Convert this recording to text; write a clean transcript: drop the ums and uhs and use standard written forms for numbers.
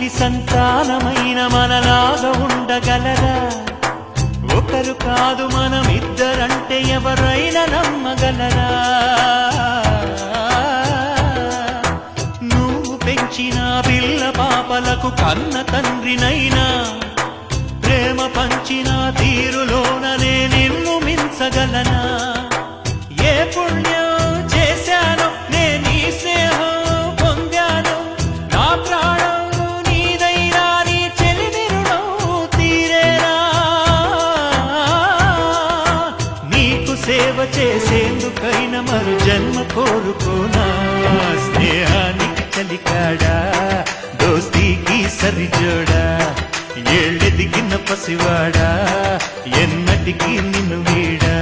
ఒకరికి సంతానమైన మనలాగా ఉండగలరా? ఒకరు కాదు మనమిద్దరంటే ఎవరైనా నమ్మగలరా? నువ్వు పెంచిన పిల్ల పాపలకు కన్న తండ్రినైనా ప్రేమ పంచిన తీరులోననే నిన్ను మించగలనా? ఏ పుణ్యం చేశానో నేను ఈ స్నేహం పొందాను, నా ప్రాణం నీదైనా నీ చెలిమి రుణం తీరేనా? నీకు సేవ చేసేందుకైనా మరు జన్మ కోరుకోనా? స్నేహానికి చలికాడా, దోస్తీకి సరిజోడా, ఏళ్ళెదిగిన పసివాడా, ఎన్నటికీ నిన్ను వీడా?